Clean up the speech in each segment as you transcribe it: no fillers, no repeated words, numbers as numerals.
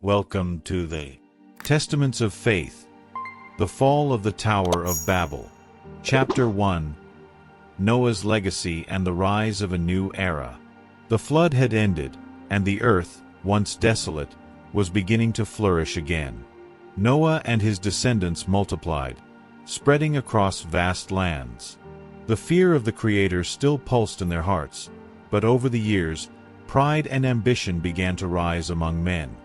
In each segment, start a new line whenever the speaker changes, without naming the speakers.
Welcome to the Testaments of Faith, the Fall of the Tower of Babel. Chapter 1, Noah's Legacy and the Rise of a New Era. The flood had ended, and the earth, once desolate, was beginning to flourish again. Noah and his descendants multiplied, spreading across vast lands. The fear of the Creator still pulsed in their hearts, but over the years, pride and ambition began to rise among men.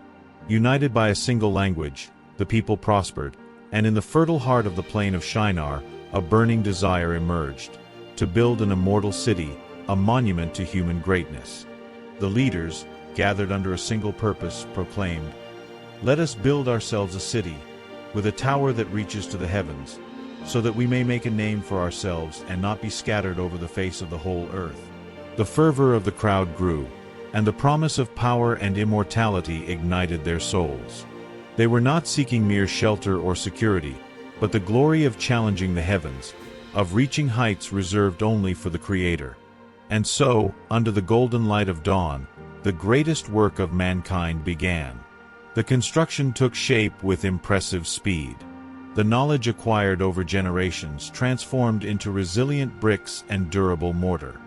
United by a single language, the people prospered, and in the fertile heart of the plain of Shinar, a burning desire emerged, to build an immortal city, a monument to human greatness. The leaders, gathered under a single purpose, proclaimed, "Let us build ourselves a city, with a tower that reaches to the heavens, so that we may make a name for ourselves and not be scattered over the face of the whole earth." The fervor of the crowd grew, and the promise of power and immortality ignited their souls. They were not seeking mere shelter or security, but the glory of challenging the heavens, of reaching heights reserved only for the Creator. And so, under the golden light of dawn, the greatest work of mankind began. The construction took shape with impressive speed. The knowledge acquired over generations transformed into resilient bricks and durable mortar.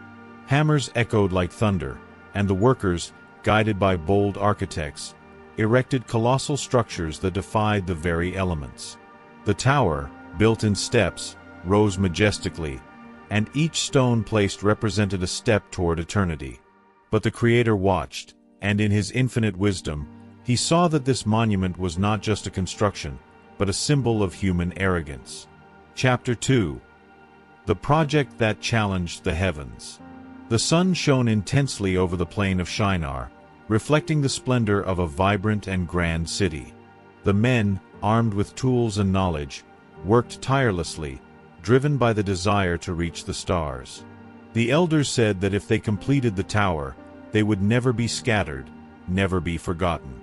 Hammers echoed like thunder, and the workers, guided by bold architects, erected colossal structures that defied the very elements. The tower, built in steps, rose majestically, and each stone placed represented a step toward eternity. But the Creator watched, and in His infinite wisdom, He saw that this monument was not just a construction, but a symbol of human arrogance. Chapter 2. The Project That Challenged the Heavens. The sun shone intensely over the plain of Shinar, reflecting the splendor of a vibrant and grand city. The men, armed with tools and knowledge, worked tirelessly, driven by the desire to reach the stars. The elders said that if they completed the tower, they would never be scattered, never be forgotten.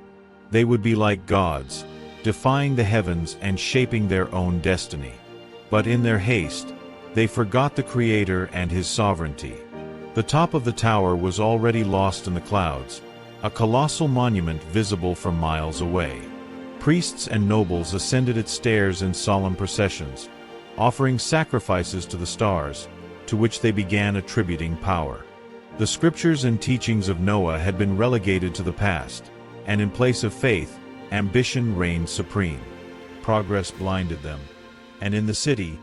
They would be like gods, defying the heavens and shaping their own destiny. But in their haste, they forgot the Creator and His sovereignty. The top of the tower was already lost in the clouds, a colossal monument visible from miles away. Priests and nobles ascended its stairs in solemn processions, offering sacrifices to the stars, to which they began attributing power. The scriptures and teachings of Noah had been relegated to the past, and in place of faith, ambition reigned supreme. Progress blinded them, and in the city,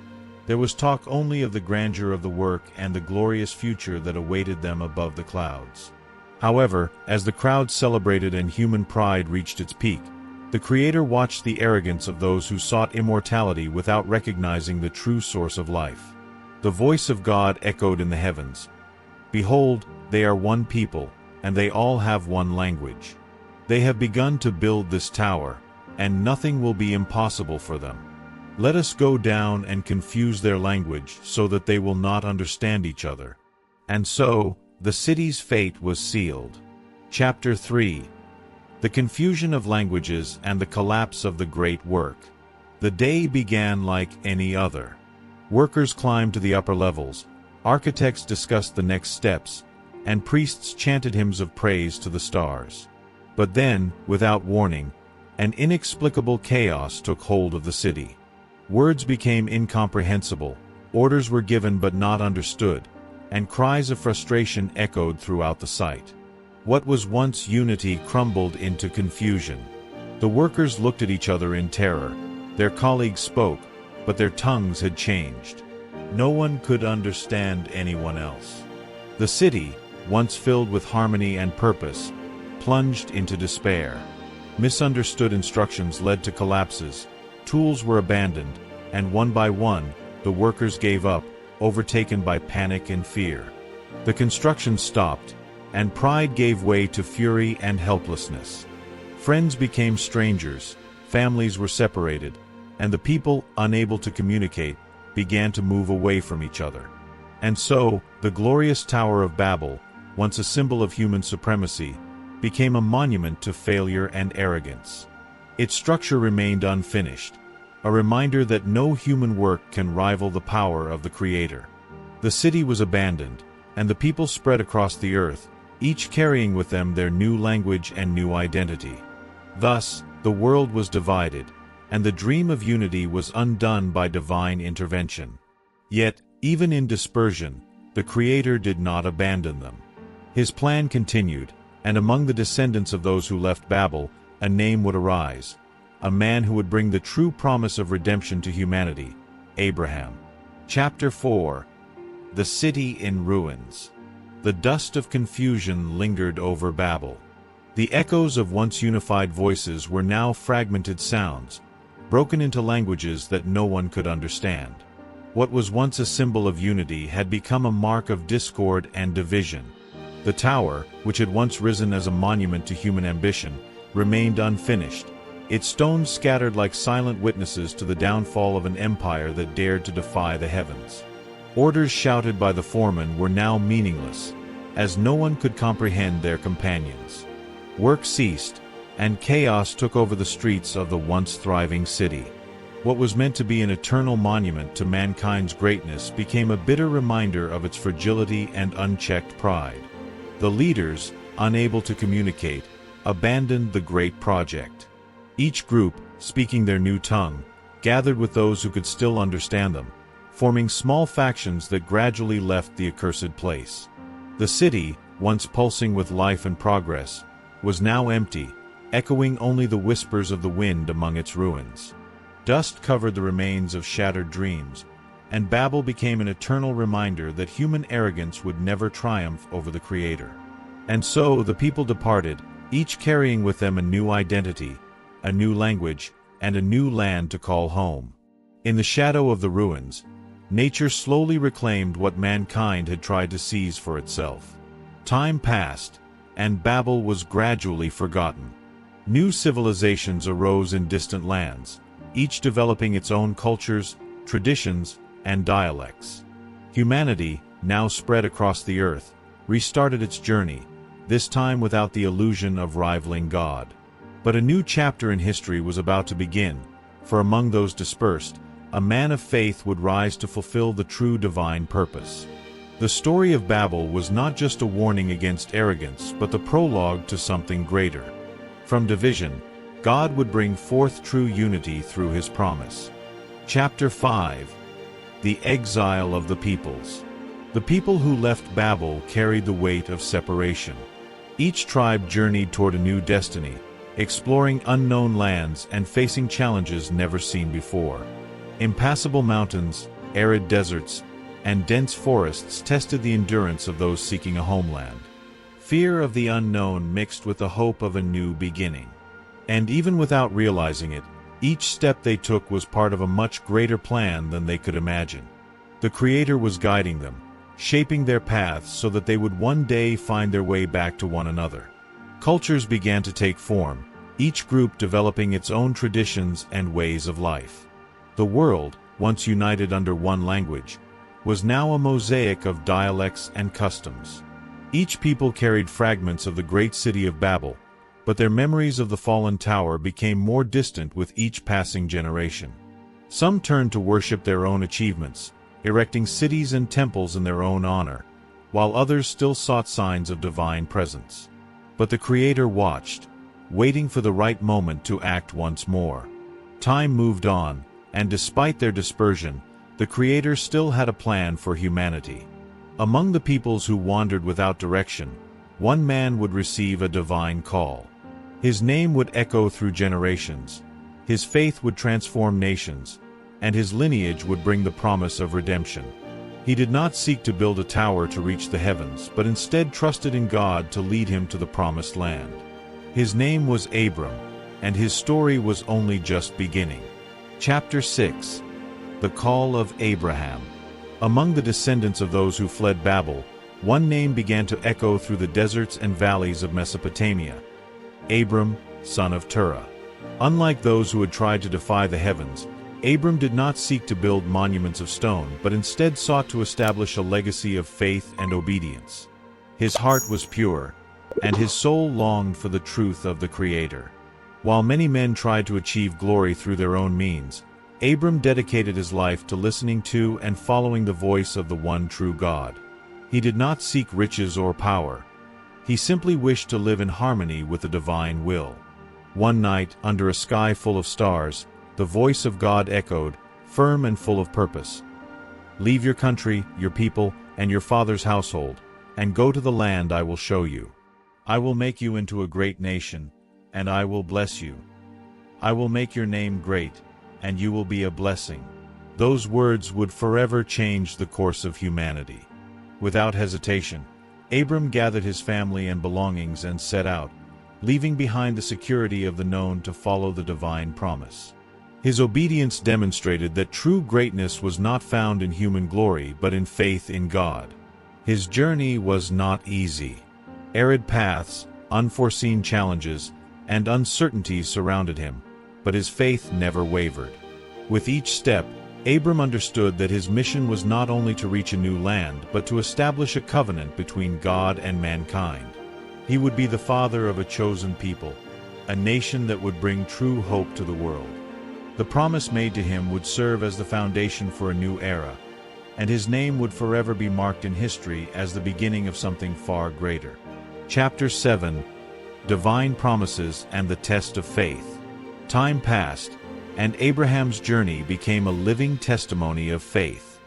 there was talk only of the grandeur of the work and the glorious future that awaited them above the clouds. However, as the crowd celebrated and human pride reached its peak, the Creator watched the arrogance of those who sought immortality without recognizing the true source of life. The voice of God echoed in the heavens. "Behold, they are one people, and they all have one language. They have begun to build this tower, and nothing will be impossible for them. Let us go down and confuse their language so that they will not understand each other." And so, the city's fate was sealed. Chapter 3. The Confusion of Languages and the Collapse of the Great Work. The day began like any other. Workers climbed to the upper levels, architects discussed the next steps, and priests chanted hymns of praise to the stars. But then, without warning, an inexplicable chaos took hold of the city. Words became incomprehensible, orders were given but not understood, and cries of frustration echoed throughout the site. What was once unity crumbled into confusion. The workers looked at each other in terror. Their colleagues spoke, but their tongues had changed. No one could understand anyone else. The city, once filled with harmony and purpose, plunged into despair. Misunderstood instructions led to collapses. Tools were abandoned, and one by one, the workers gave up, overtaken by panic and fear. The construction stopped, and pride gave way to fury and helplessness. Friends became strangers, families were separated, and the people, unable to communicate, began to move away from each other. And so, the glorious Tower of Babel, once a symbol of human supremacy, became a monument to failure and arrogance. Its structure remained unfinished, a reminder that no human work can rival the power of the Creator. The city was abandoned, and the people spread across the earth, each carrying with them their new language and new identity. Thus, the world was divided, and the dream of unity was undone by divine intervention. Yet, even in dispersion, the Creator did not abandon them. His plan continued, and among the descendants of those who left Babel, a name would arise, a man who would bring the true promise of redemption to humanity, Abraham. Chapter 4. The City in Ruins. The dust of confusion lingered over Babel. The echoes of once unified voices were now fragmented sounds, broken into languages that no one could understand. What was once a symbol of unity had become a mark of discord and division. The tower, which had once risen as a monument to human ambition, remained unfinished, its stones scattered like silent witnesses to the downfall of an empire that dared to defy the heavens. Orders shouted by the foreman were now meaningless, as no one could comprehend their companions. Work ceased, and chaos took over the streets of the once thriving city. What was meant to be an eternal monument to mankind's greatness became a bitter reminder of its fragility and unchecked pride. The leaders, unable to communicate, abandoned the great project. Each group, speaking their new tongue, gathered with those who could still understand them, forming small factions that gradually left the accursed place. The city, once pulsing with life and progress, was now empty, echoing only the whispers of the wind among its ruins. Dust covered the remains of shattered dreams, and Babel became an eternal reminder that human arrogance would never triumph over the Creator. And so the people departed, each carrying with them a new identity, a new language, and a new land to call home. In the shadow of the ruins, nature slowly reclaimed what mankind had tried to seize for itself. Time passed, and Babel was gradually forgotten. New civilizations arose in distant lands, each developing its own cultures, traditions, and dialects. Humanity, now spread across the earth, restarted its journey, this time without the illusion of rivaling God. But a new chapter in history was about to begin, for among those dispersed, a man of faith would rise to fulfill the true divine purpose. The story of Babel was not just a warning against arrogance, but the prologue to something greater. From division, God would bring forth true unity through His promise. Chapter 5. The Exile of the Peoples. The people who left Babel carried the weight of separation. Each tribe journeyed toward a new destiny, exploring unknown lands and facing challenges never seen before. Impassable mountains, arid deserts, and dense forests tested the endurance of those seeking a homeland. Fear of the unknown mixed with the hope of a new beginning. And even without realizing it, each step they took was part of a much greater plan than they could imagine. The Creator was guiding them, shaping their paths so that they would one day find their way back to one another. Cultures began to take form, each group developing its own traditions and ways of life. The world, once united under one language, was now a mosaic of dialects and customs. Each people carried fragments of the great city of Babel, but their memories of the fallen tower became more distant with each passing generation. Some turned to worship their own achievements, erecting cities and temples in their own honor, while others still sought signs of divine presence. But the Creator watched, waiting for the right moment to act once more. Time moved on, and despite their dispersion, the Creator still had a plan for humanity. Among the peoples who wandered without direction, one man would receive a divine call. His name would echo through generations, his faith would transform nations, and his lineage would bring the promise of redemption. He did not seek to build a tower to reach the heavens, but instead trusted in God to lead him to the promised land. His name was Abram, and his story was only just beginning. Chapter 6. The Call of Abraham. Among the descendants of those who fled Babel, one name began to echo through the deserts and valleys of Mesopotamia: Abram, son of Terah. Unlike those who had tried to defy the heavens, Abram did not seek to build monuments of stone, but instead sought to establish a legacy of faith and obedience. His heart was pure, and his soul longed for the truth of the Creator. While many men tried to achieve glory through their own means, Abram dedicated his life to listening to and following the voice of the one true God. He did not seek riches or power. He simply wished to live in harmony with the divine will. One night, under a sky full of stars, the voice of God echoed, firm and full of purpose. "Leave your country, your people, and your father's household, and go to the land I will show you. I will make you into a great nation, and I will bless you. I will make your name great, and you will be a blessing." Those words would forever change the course of humanity. Without hesitation, Abram gathered his family and belongings and set out, leaving behind the security of the known to follow the divine promise. His obedience demonstrated that true greatness was not found in human glory but in faith in God. His journey was not easy. Arid paths, unforeseen challenges, and uncertainties surrounded him, but his faith never wavered. With each step, Abram understood that his mission was not only to reach a new land, but to establish a covenant between God and mankind. He would be the father of a chosen people, a nation that would bring true hope to the world. The promise made to him would serve as the foundation for a new era, and his name would forever be marked in history as the beginning of something far greater. Chapter 7: Divine Promises and the Test of Faith. Time passed, and Abraham's journey became a living testimony of faith.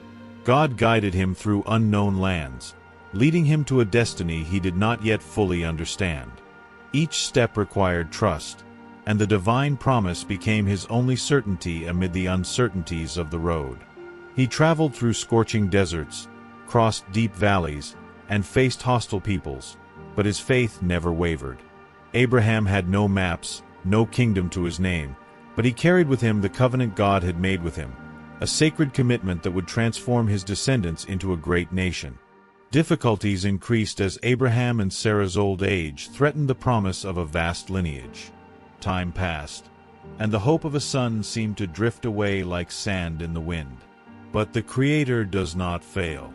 God guided him through unknown lands, leading him to a destiny he did not yet fully understand. Each step required trust, and the divine promise became his only certainty amid the uncertainties of the road. He traveled through scorching deserts, crossed deep valleys, and faced hostile peoples, but his faith never wavered. Abraham had no maps, no kingdom to his name, but he carried with him the covenant God had made with him, a sacred commitment that would transform his descendants into a great nation. Difficulties increased as Abraham and Sarah's old age threatened the promise of a vast lineage. Time passed, and the hope of a son seemed to drift away like sand in the wind. But the Creator does not fail.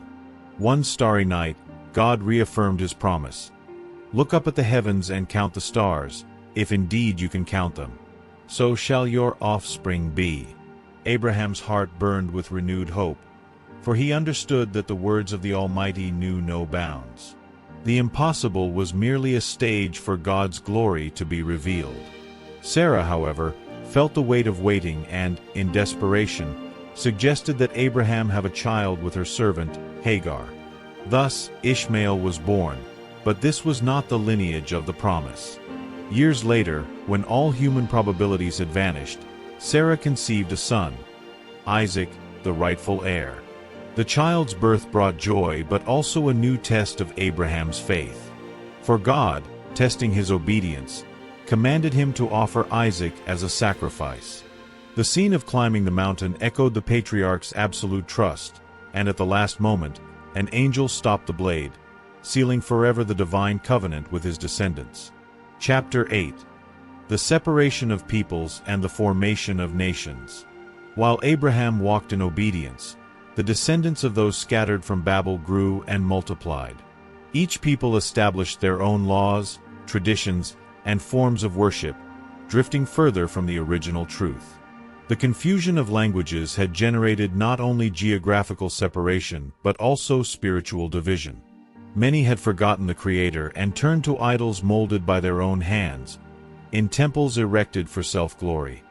One starry night, God reaffirmed his promise. "Look up at the heavens and count the stars, if indeed you can count them. So shall your offspring be." Abraham's heart burned with renewed hope, for he understood that the words of the Almighty knew no bounds. The impossible was merely a stage for God's glory to be revealed. Sarah, however, felt the weight of waiting and, in desperation, suggested that Abraham have a child with her servant, Hagar. Thus, Ishmael was born, but this was not the lineage of the promise. Years later, when all human probabilities had vanished, Sarah conceived a son, Isaac, the rightful heir. The child's birth brought joy, but also a new test of Abraham's faith. For God, testing his obedience, commanded him to offer Isaac as a sacrifice. The scene of climbing the mountain echoed the patriarch's absolute trust, and at the last moment, an angel stopped the blade, sealing forever the divine covenant with his descendants. Chapter 8: The Separation of Peoples and the Formation of Nations. While Abraham walked in obedience, the descendants of those scattered from Babel grew and multiplied. Each people established their own laws, traditions, and forms of worship, drifting further from the original truth. The confusion of languages had generated not only geographical separation but also spiritual division. Many had forgotten the Creator and turned to idols molded by their own hands, in temples erected for self-glory.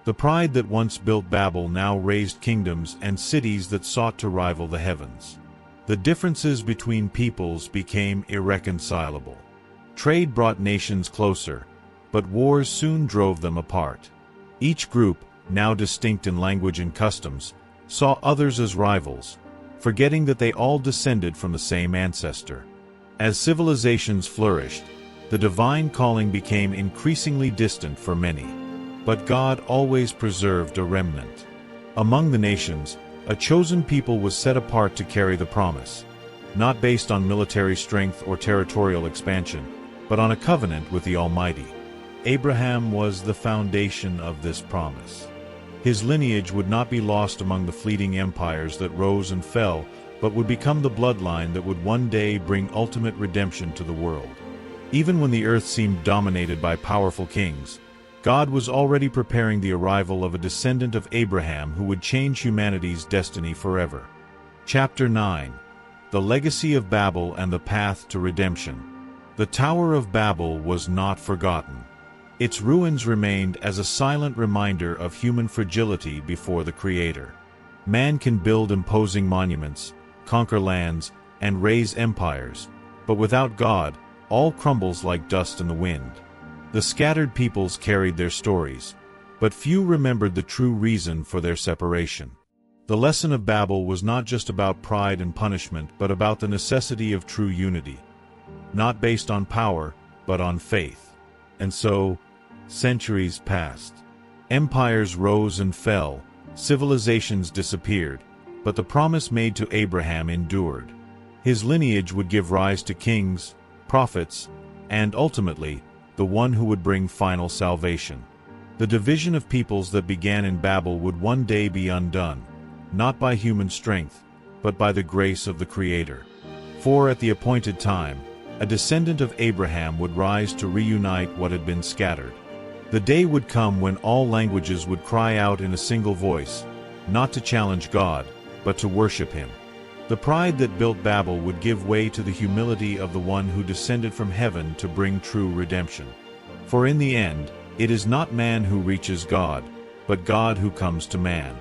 The pride that once built Babel now raised kingdoms and cities that sought to rival the heavens. The differences between peoples became irreconcilable. Trade brought nations closer, but wars soon drove them apart. Each group, now distinct in language and customs, saw others as rivals, forgetting that they all descended from the same ancestor. As civilizations flourished, the divine calling became increasingly distant for many. But God always preserved a remnant. Among the nations, a chosen people was set apart to carry the promise, not based on military strength or territorial expansion, but on a covenant with the Almighty. Abraham was the foundation of this promise. His lineage would not be lost among the fleeting empires that rose and fell, but would become the bloodline that would one day bring ultimate redemption to the world. Even when the earth seemed dominated by powerful kings, God was already preparing the arrival of a descendant of Abraham who would change humanity's destiny forever. Chapter 9: The Legacy of Babel and the Path to Redemption. The Tower of Babel was not forgotten. Its ruins remained as a silent reminder of human fragility before the Creator. Man can build imposing monuments, conquer lands, and raise empires, but without God, all crumbles like dust in the wind. The scattered peoples carried their stories, but few remembered the true reason for their separation. The lesson of Babel was not just about pride and punishment, but about the necessity of true unity, not based on power, but on faith. And so, centuries passed. Empires rose and fell, civilizations disappeared, but the promise made to Abraham endured. His lineage would give rise to kings, prophets, and ultimately, the one who would bring final salvation. The division of peoples that began in Babel would one day be undone, not by human strength, but by the grace of the Creator. For at the appointed time, a descendant of Abraham would rise to reunite what had been scattered. The day would come when all languages would cry out in a single voice, not to challenge God, but to worship Him. The pride that built Babel would give way to the humility of the one who descended from heaven to bring true redemption. For in the end, it is not man who reaches God, but God who comes to man.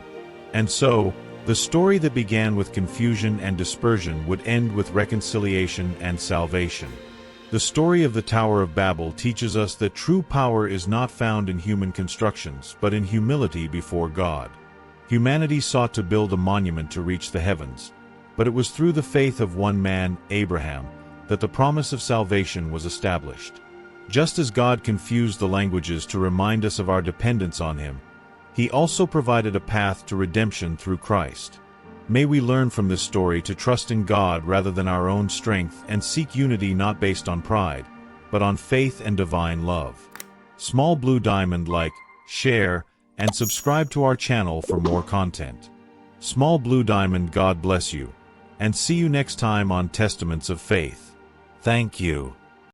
And so, the story that began with confusion and dispersion would end with reconciliation and salvation. The story of the Tower of Babel teaches us that true power is not found in human constructions, but in humility before God. Humanity sought to build a monument to reach the heavens, but it was through the faith of one man, Abraham, that the promise of salvation was established. Just as God confused the languages to remind us of our dependence on Him, He also provided a path to redemption through Christ. May we learn from this story to trust in God rather than our own strength and seek unity not based on pride, but on faith and divine love. Small blue diamond like, share, and subscribe to our channel for more content. Small blue diamond, God bless you, and see you next time on Testaments of Faith. Thank you.